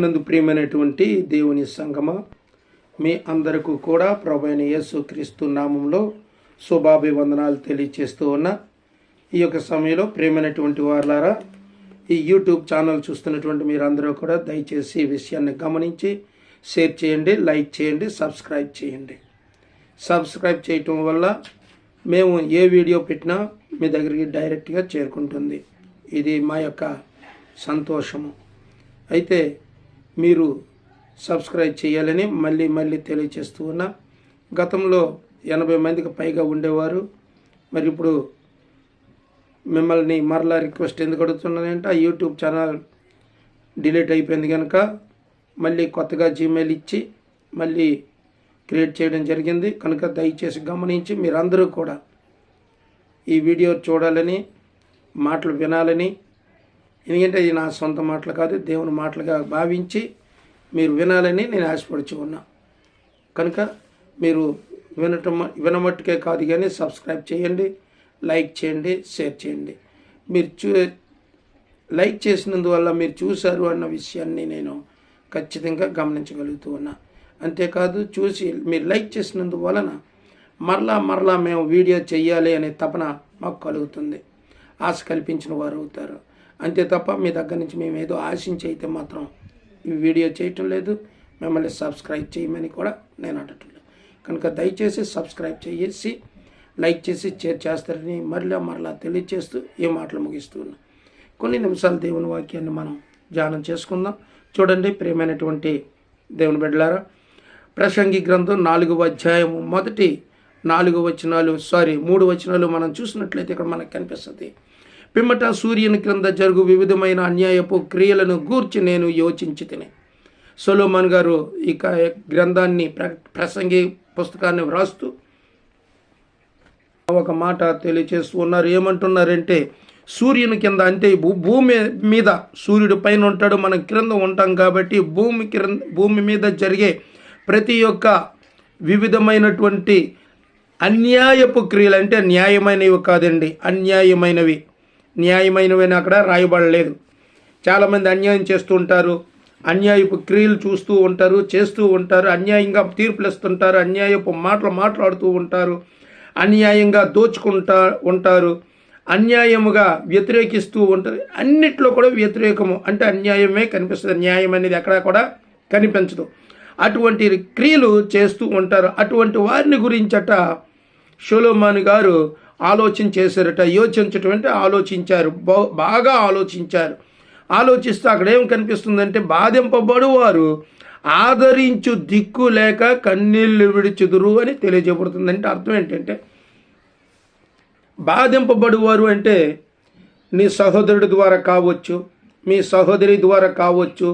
నందు ప్రియమైనటువంటి దేవుని సంగమ, మీ అందరికీ కూడా ప్రభువైన యేసుక్రీస్తు నామంలో శుభాభివందనాలు తెలియజేస్తూ ఉన్నా. ఈ యొక్క సమయంలో ప్రియమైనటువంటి వారులారా, ఈ యూట్యూబ్ ఛానల్ చూస్తున్నటువంటి మీరందరూ కూడా దయచేసి ఈ విషయాన్ని గమనించి షేర్ చేయండి, లైక్ చేయండి, సబ్స్క్రైబ్ చేయండి. సబ్స్క్రైబ్ చేయటం వల్ల మేము ఏ వీడియో పెట్టినా మీ దగ్గరికి డైరెక్ట్గా చేరుకుంటుంది. ఇది మా యొక్క సంతోషము. అయితే మీరు సబ్స్క్రైబ్ చేయాలని మళ్ళీ తెలియజేస్తూ ఉన్నా. గతంలో 80 మందికి పైగా ఉండేవారు. మరి ఇప్పుడు మిమ్మల్ని మరలా రిక్వెస్ట్ ఎందుకు అడుగుతున్నానంటే, ఆ యూట్యూబ్ ఛానల్ డిలీట్ అయిపోయింది కనుక మళ్ళీ కొత్తగా జీమెయిల్ ఇచ్చి మళ్ళీ క్రియేట్ చేయడం జరిగింది. కనుక దయచేసి గమనించి మీరందరూ కూడా ఈ వీడియో చూడాలని, మాటలు వినాలని, ఎందుకంటే ఇది నా సొంత మాటలు కాదు, దేవుని మాటలుగా భావించి మీరు వినాలని నేను ఆశపడుచు ఉన్నా. కనుక మీరు వినమట్టుకే కాదు కానీ సబ్స్క్రైబ్ చేయండి, లైక్ చేయండి, షేర్ చేయండి. మీరు లైక్ చేసినందువల్ల మీరు చూశారు అన్న విషయాన్ని నేను ఖచ్చితంగా గమనించగలుగుతూ ఉన్నా. అంతేకాదు, చూసి మీరు లైక్ చేసినందువలన మరలా మేము వీడియో చేయాలి అనే తపన మాకు కలుగుతుంది. ఆశ కల్పించిన వారు అవుతారు. అంతే తప్ప మీ దగ్గర నుంచి మేము ఏదో ఆశించి అయితే మాత్రం ఈ వీడియో చేయటం లేదు, మిమ్మల్ని సబ్స్క్రైబ్ చేయమని కూడా నేను అనటం లేదు. కనుక దయచేసి సబ్స్క్రైబ్ చేసి లైక్ చేసి షేర్ చేస్తారని మరలా తెలియజేస్తూ ఈ మాటలు ముగిస్తూ ఉన్నాం. కొన్ని నిమిషాలు దేవుని వాక్యాన్ని మనం ధ్యానం చేసుకుందాం. చూడండి ప్రియమైనటువంటి దేవుని బిడ్డలారా, ప్రసంగి గ్రంథం 4వ అధ్యాయము మొదటి 3 వచనాలు మనం చూసినట్లయితే ఇక్కడ మనకు కనిపిస్తుంది. పిమ్మట సూర్యుని క్రింద జరుగు వివిధమైన అన్యాయపు క్రియలను గూర్చి నేను యోచించి తిని. సొలొమోన్ గారు ఈ గ్రంథాన్ని ప్రసంగి పుస్తకాన్ని వ్రాస్తూ ఒక మాట తెలియచేస్తూ ఉన్నారు. ఏమంటున్నారంటే, సూర్యుని కింద అంటే భూమి మీద సూర్యుడు పైన ఉంటాడు, మనం క్రింద ఉంటాం కాబట్టి భూమి మీద జరిగే ప్రతి ఒక్క వివిధమైనటువంటి అన్యాయపు క్రియలు, అంటే న్యాయమైనవి కాదండి, అన్యాయమైనవి. న్యాయమైనవి అక్కడ రాయబడలేదు. చాలామంది అన్యాయం చేస్తూ ఉంటారు, అన్యాయపు క్రియలు చేస్తూ ఉంటారు, అన్యాయంగా తీర్పులు ఇస్తుంటారు, అన్యాయపు మాటలు మాట్లాడుతూ ఉంటారు, అన్యాయంగా ఉంటారు, అన్యాయముగా వ్యతిరేకిస్తూ ఉంటారు. అన్నిట్లో కూడా వ్యతిరేకము అంటే అన్యాయమే కనిపిస్తుంది. న్యాయం అనేది ఎక్కడా కూడా కనిపించదు. అటువంటి క్రియలు చేస్తూ ఉంటారు. అటువంటి వారిని గురించట సొలొమోన్ గారు ఆలోచన చేశారట. యోచించటం అంటే ఆలోచించారు, బాగా ఆలోచించారు. ఆలోచిస్తే అక్కడ ఏం కనిపిస్తుందంటే, బాధింపబడువారు ఆదరించు దిక్కు లేక కన్నీళ్లు విడిచుదురు అని తెలియజేయబడుతుంది. అంటే అర్థం ఏంటంటే, బాధింపబడువారు అంటే నీ సహోదరుడి ద్వారా కావచ్చు, మీ సహోదరి ద్వారా కావచ్చు,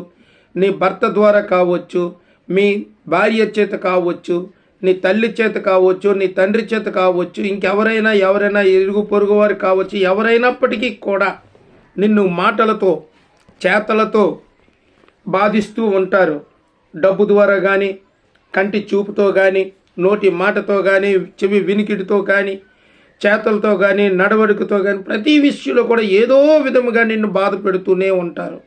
నీ భర్త ద్వారా కావచ్చు, మీ భార్య చేత కావచ్చు, నీ తల్లి చేత కావచ్చు, నీ తండ్రి చేత కావచ్చు, ఇంకెవరైనా ఇరుగు పొరుగు వారు కావచ్చు, ఎవరైనప్పటికీ కూడా నిన్ను మాటలతో చేతలతో బాధిస్తూ ఉంటారు. డబ్బు ద్వారా కానీ, కంటి చూపుతో కానీ, నోటి మాటతో కానీ, చెవి వినికిడితో కానీ, చేతలతో కానీ, నడవడికతో కానీ, ప్రతి విషయంలో కూడా ఏదో విధముగా నిన్ను బాధ పెడుతూనే ఉంటారు.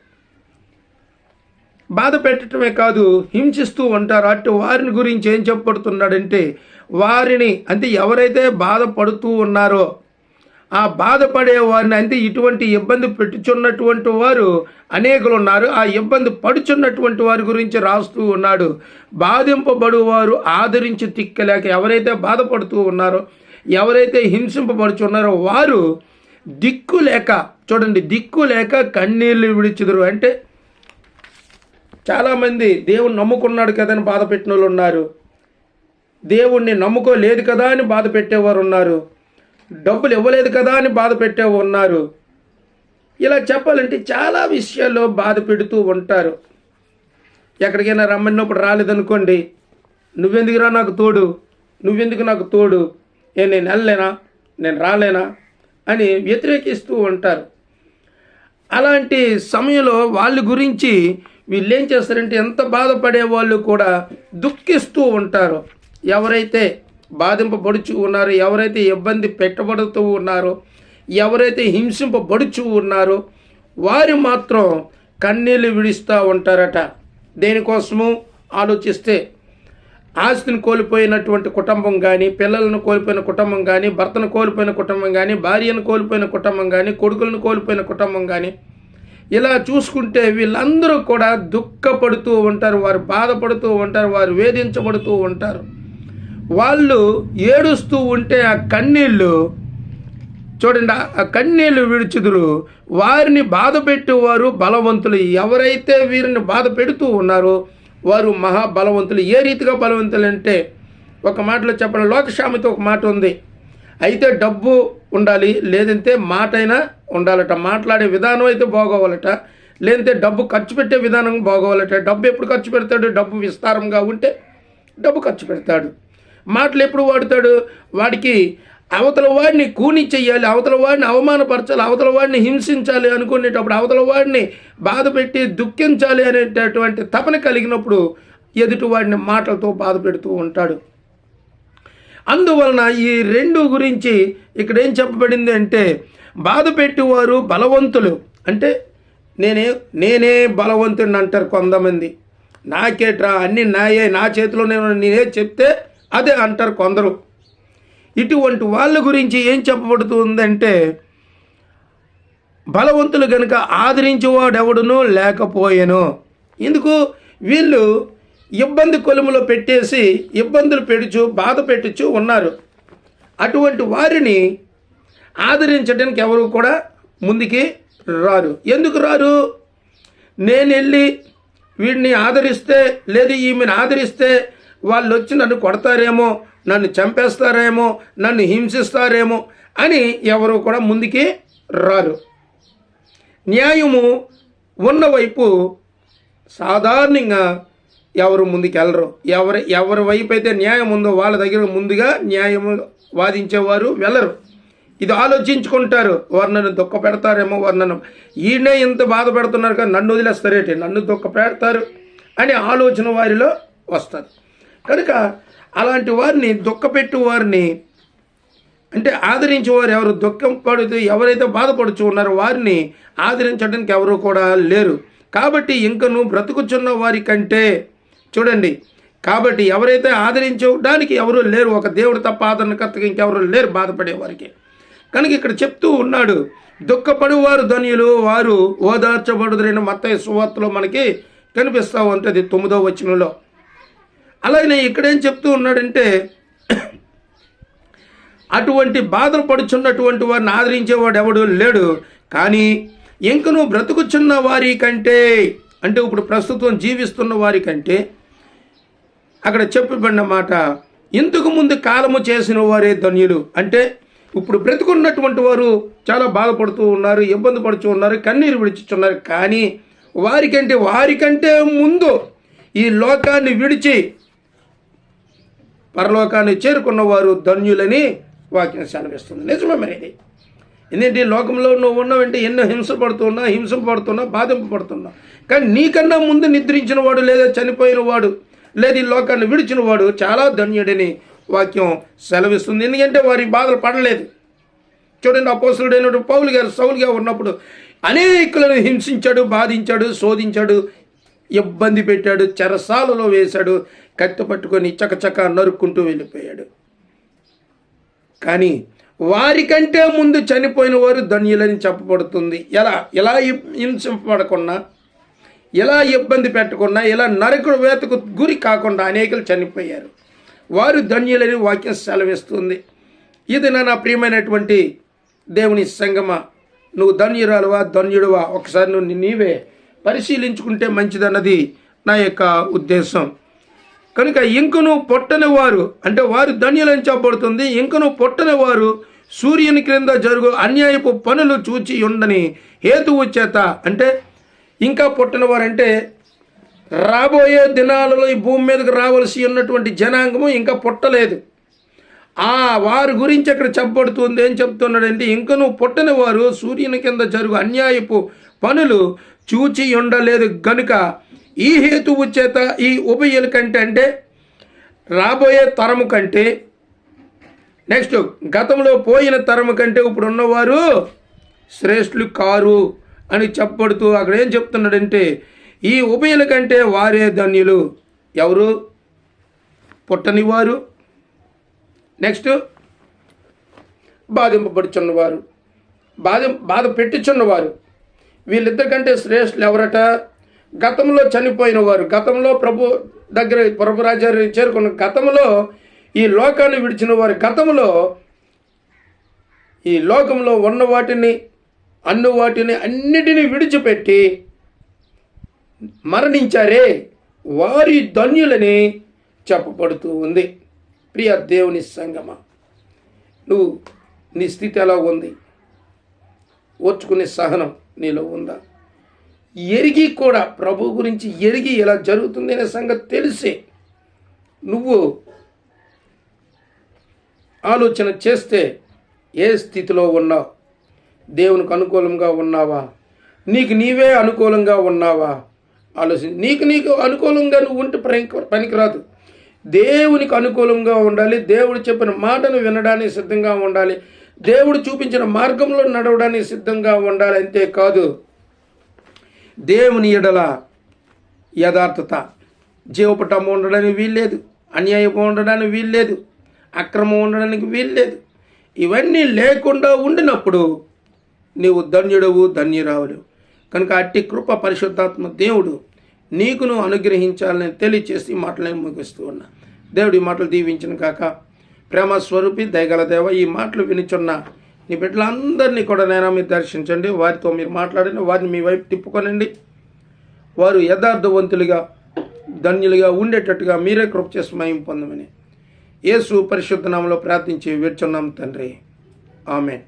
బాధ పెట్టడమే కాదు, హింసిస్తూ ఉంటారు. అటు వారిని గురించి ఏం చెప్పబడుతున్నాడంటే, వారిని అంటే ఎవరైతే బాధపడుతూ ఉన్నారో ఆ బాధపడే వారిని, అంటే ఇటువంటి ఇబ్బంది పెట్టుచున్నటువంటి వారు అనేకులు ఉన్నారు. ఆ ఇబ్బంది పడుచున్నటువంటి వారి గురించి రాస్తూ ఉన్నాడు. బాధింపబడు వారు ఆదరించి తిక్కలేక, ఎవరైతే బాధపడుతూ ఉన్నారో, ఎవరైతే హింసింపబడుచున్నారో వారు దిక్కు లేక, చూడండి, దిక్కు లేక కన్నీళ్ళు విడిచుదురు. అంటే చాలామంది దేవుణ్ణి నమ్ముకున్నాడు కదా అని బాధ పెట్టిన వాళ్ళు ఉన్నారు, దేవుణ్ణి నమ్ముకోలేదు కదా అని బాధ పెట్టేవారు ఉన్నారు, డబ్బులు ఇవ్వలేదు కదా అని బాధ పెట్టేవారు ఉన్నారు. ఇలా చెప్పాలంటే చాలా విషయాల్లో బాధ పెడుతూ ఉంటారు. ఎక్కడికైనా రమ్మన్నప్పుడు రాలేదనుకోండి, నువ్వెందుకురా నాకు తోడు, నువ్వెందుకు నాకు తోడు, నేను వెళ్ళలేనా, నేను రాలేనా అని వ్యతిరేకిస్తూ ఉంటారు. అలాంటి సమయంలో వాళ్ళ గురించి వీళ్ళు ఏం చేస్తారంటే, ఎంత బాధపడే వాళ్ళు కూడా దుఃఖిస్తూ ఉంటారు. ఎవరైతే బాధింపబడుచు ఉన్నారో, ఎవరైతే ఇబ్బంది పెట్టబడుతూ ఉన్నారో, ఎవరైతే హింసింపబడుచు ఉన్నారో వారు మాత్రం కన్నీళ్ళు విడుస్తూ ఉంటారట. దేనికోసము ఆలోచిస్తే ఆస్తిని కోల్పోయినటువంటి కుటుంబం కానీ, పిల్లలను కోల్పోయిన కుటుంబం కానీ, భర్తను కోల్పోయిన కుటుంబం కానీ, భార్యను కోల్పోయిన కుటుంబం కానీ, కొడుకులను కోల్పోయిన కుటుంబం కానీ, ఇలా చూసుకుంటే వీళ్ళందరూ కూడా దుఃఖపడుతూ ఉంటారు, వారు బాధపడుతూ ఉంటారు, వారు వేధించబడుతూ ఉంటారు. వాళ్ళు ఏడుస్తూ ఉంటే ఆ కన్నీళ్ళు చూడండి, ఆ కన్నీళ్ళు విడుచుదురు. వారిని బాధ పెట్టేవారు బలవంతులు. ఎవరైతే వీరిని బాధ పెడుతూ ఉన్నారో వారు మహాబలవంతులు. ఏ రీతిగా బలవంతులు అంటే, ఒక మాటలో చెప్పండి, లోకశామిత ఒక మాట ఉంది, అయితే డబ్బు ఉండాలి, లేదంటే మాట అయినా ఉండాలట. మాట్లాడే విధానం అయితే బాగోవాలట, లేదంటే డబ్బు ఖర్చు పెట్టే విధానం బాగోవాలట. డబ్బు ఎప్పుడు ఖర్చు పెడతాడు? డబ్బు విస్తారంగా ఉంటే డబ్బు ఖర్చు పెడతాడు. మాటలు ఎప్పుడు వాడతాడు? వాడికి అవతల వాడిని కూని చెయ్యాలి, అవతల వాడిని అవమానపరచాలి, అవతల వాడిని హింసించాలి అనుకునేటప్పుడు, అవతల వాడిని బాధ పెట్టి దుఃఖించాలి అనేటటువంటి తపన కలిగినప్పుడు ఎదుటి వాడిని మాటలతో బాధ పెడుతూ ఉంటాడు. అందువలన ఈ రెండు గురించి ఇక్కడ ఏం చెప్పబడింది అంటే, బాధ పెట్టేవారు బలవంతులు. అంటే నేనే బలవంతుడిని అంటారు కొంతమంది. నాకేట్రా, అన్నీ నాయే, నా చేతిలో నేనే చెప్తే అదే అంటారు కొందరు. ఇటువంటి వాళ్ళ గురించి ఏం చెప్పబడుతుందంటే, బలవంతులు కనుక ఆదరించేవాడెవడునూ లేకపోయేను. ఎందుకు? వీళ్ళు ఇబ్బంది కొలుములో పెట్టేసి ఇబ్బందులు పెడుచు బాధ పెట్టుచు ఉన్నారు. అటువంటి వారిని ఆదరించడానికి ఎవరు కూడా ముందుకి రారు. ఎందుకు రారు? నేను వెళ్ళి వీడిని ఆదరిస్తే, లేదు ఈమెను ఆదరిస్తే వాళ్ళు వచ్చి నన్ను కొడతారేమో, నన్ను చంపేస్తారేమో, నన్ను హింసిస్తారేమో అని ఎవరు కూడా ముందుకి రారు. న్యాయము ఉన్నవైపు సాధారణంగా ఎవరు ముందుకెళ్ళరు. ఎవరి వైపు అయితే న్యాయం ఉందో వాళ్ళ దగ్గర ముందుగా న్యాయము వాదించేవారు వెళ్ళరు. ఇది ఆలోచించుకుంటారు, వారు నన్ను దుఃఖ పెడతారేమో, వారు నన్ను ఈయనే ఇంత బాధ పెడుతున్నారు కానీ నన్ను వదిలేస్తారేంటి, నన్ను దుఃఖ పెడతారు అనే ఆలోచన వారిలో వస్తుంది. కనుక అలాంటి వారిని దుఃఖపెట్టు వారిని, అంటే ఆదరించేవారు ఎవరు, దుఃఖం పడుతూ ఎవరైతే బాధపడుచు ఉన్నారో వారిని ఆదరించడానికి ఎవరు కూడా లేరు. కాబట్టి ఇంకను బ్రతుకుచున్న వారి కంటే చూడండి, కాబట్టి ఎవరైతే ఆదరించడానికి ఎవరు లేరు, ఒక దేవుడు తప్ప ఆదరణకర్తగా ఇంకెవరు లేరు బాధపడేవారికి. కనుక ఇక్కడ చెప్తూ ఉన్నాడు, దుఃఖపడువారు ధన్యులు, వారు ఓదార్చబడుదురైన మత్తయి సువార్తలో మనకి కనిపిస్తూ ఉంటుంది 9వ వచనంలో. అలాగే ఇక్కడేం చెప్తూ ఉన్నాడంటే, అటువంటి బాధలు పడుచున్నటువంటి వారిని ఆదరించేవాడు ఎవడు లేడు. కానీ ఇంకను బ్రతుకుచున్న వారి కంటే, అంటే ఇప్పుడు ప్రస్తుతం జీవిస్తున్న వారి కంటే అక్కడ చెప్పబడిన మాట, ఇంతకు ముందు కాలము చేసిన వారే ధన్యులు. అంటే ఇప్పుడు బ్రతుకున్నటువంటి వారు చాలా బాధపడుతూ ఉన్నారు, ఇబ్బంది పడుతూ ఉన్నారు, కన్నీరు విడిచుచున్నారు. కానీ వారికంటే ముందు ఈ లోకాన్ని విడిచి పరలోకాన్ని చేరుకున్నవారు ధన్యులని వాక్యం సెలవిస్తుంది. నిజమే మరి ఇది. ఎందుకంటే లోకంలో నువ్వు ఉన్నావంటే ఎన్నో హింసింపబడుతున్నా బాధింపబడుతున్నా, కానీ నీకన్నా ముందు నిద్రించిన వాడు, లేదా చనిపోయిన వాడు, లేదా ఈ లోకాన్ని విడిచిన వాడు చాలా ధన్యుడని వాక్యం సెలవిస్తుంది. ఎందుకంటే వారి బాధలు పడలేదు. చూడండి, అపోస్తలుడైన పౌలు గారు సౌలుగా ఉన్నప్పుడు అనేకులను హింసించాడు, బాధించాడు, శోధించాడు, ఇబ్బంది పెట్టాడు, చెరసాలలో వేశాడు, కత్తి పట్టుకొని చకచక నరుక్కుంటూ వెళ్ళిపోయాడు. కానీ వారికంటే ముందు చనిపోయిన వారు ధన్యులని చెప్పబడుతుంది. ఎలా హింసింపబడకుండా, ఎలా ఇబ్బంది పెట్టకుండా, ఎలా నరకుడు వేతకు గురి కాకుండా అనేకులు చనిపోయారు. వారు ధన్యులని వాక్యం సెలవిస్తుంది. ఇది నా ప్రియమైనటువంటి దేవుని సంగమా, నువ్వు ధన్యురాలువా, ధన్యుడువా? ఒకసారి నువ్వు నీవే పరిశీలించుకుంటే మంచిదన్నది నా యొక్క ఉద్దేశం. కనుక ఇంకను పొట్టని వారు, అంటే వారు ధన్యులని చెప్పబడుతుంది. ఇంకను పొట్టని వారు సూర్యుని క్రింద జరుగు అన్యాయపు పనులు చూచి ఉండని హేతువు చేత, అంటే ఇంకా పుట్టిన వారంటే రాబోయే దినాలలో ఈ భూమి మీదకి రావాల్సి ఉన్నటువంటి జనాంగము ఇంకా పుట్టలేదు. వారి గురించి అక్కడ చెప్పబడుతుంది. ఏం చెప్తున్నాడంటే, ఇంకను పుట్టని వారు సూర్యుని కింద జరుగు అన్యాయపు పనులు చూచి ఉండలేదు గనుక ఈ హేతువు చేత ఈ ఉభయుల కంటే, అంటే రాబోయే తరము కంటే, నెక్స్ట్ గతంలో పోయిన తరము కంటే ఇప్పుడు ఉన్నవారు శ్రేష్ఠులు కారు అని చెప్పబడుతూ అక్కడ ఏం చెప్తున్నాడంటే, ఈ ఉభయుల కంటే వారే ధన్యులు. ఎవరు? పుట్టనివారు, నెక్స్ట్ బాధింపబడుచున్నవారు, బాధ పెట్టుచున్నవారు. వీళ్ళిద్దరికంటే శ్రేష్ఠులు ఎవరట? గతంలో చనిపోయిన వారు, గతంలో ప్రభు రాజ్యాన్ని చేరుకున్న గతంలో ఈ లోకాన్ని విడిచిన వారు, గతంలో ఈ లోకంలో ఉన్న వాటిని అన్నిటినీ విడిచిపెట్టి మరణించారే, వారి ధన్యులని చెప్పబడుతూ ఉంది. ప్రియ దేవుని సంగమా, నీ స్థితి ఎలా ఉంది? ఓర్చుకునే సహనం నీలో ఉందా? ఎరిగి కూడా, ప్రభు గురించి ఎరిగి ఇలా జరుగుతుంది అనే సంగతి తెలిసి నువ్వు ఆలోచన చేస్తే ఏ స్థితిలో ఉన్నావు? దేవునికి అనుకూలంగా ఉన్నావా? నీకు నీవే అనుకూలంగా ఉన్నావా? నీకు అనుకూలంగా నువ్వు ఉంటే పనికిరాదు. దేవునికి అనుకూలంగా ఉండాలి. దేవుడు చెప్పిన మాటను వినడానికి సిద్ధంగా ఉండాలి. దేవుడు చూపించిన మార్గంలో నడవడానికి సిద్ధంగా ఉండాలి. అంతేకాదు దేవుని ఎడల యథార్థత, జీవపటం ఉండడానికి వీల్లేదు, అన్యాయం ఉండడానికి వీల్లేదు, అక్రమం ఉండడానికి వీల్లేదు. ఇవన్నీ లేకుండా ఉండినప్పుడు నీవు ధన్యుడవు, ధన్యురావులు. కనుక అట్టి కృప పరిశుద్ధాత్మ దేవుడు నీకును అనుగ్రహించాలని తెలియచేసి మాటలను ముగిస్తూ ఉన్నా. దేవుడు ఈ మాటలు దీవించిన కాక. ప్రేమ స్వరూపి దయగల దేవ, ఈ మాటలు వినిచున్న నీ బిడ్డలందరినీ కూడా నేను మీరు దర్శించండి. వారితో మీరు మాట్లాడండి, వారిని మీ వైపు తిప్పుకొనండి. వారు యథార్థవంతులుగా ధన్యులుగా ఉండేటట్టుగా మీరే కృప చేసి మహిమ పొందమని యేసు పరిశుద్ధ నామములో ప్రార్థించి వేడుచున్నాం తండ్రి. ఆమేన్.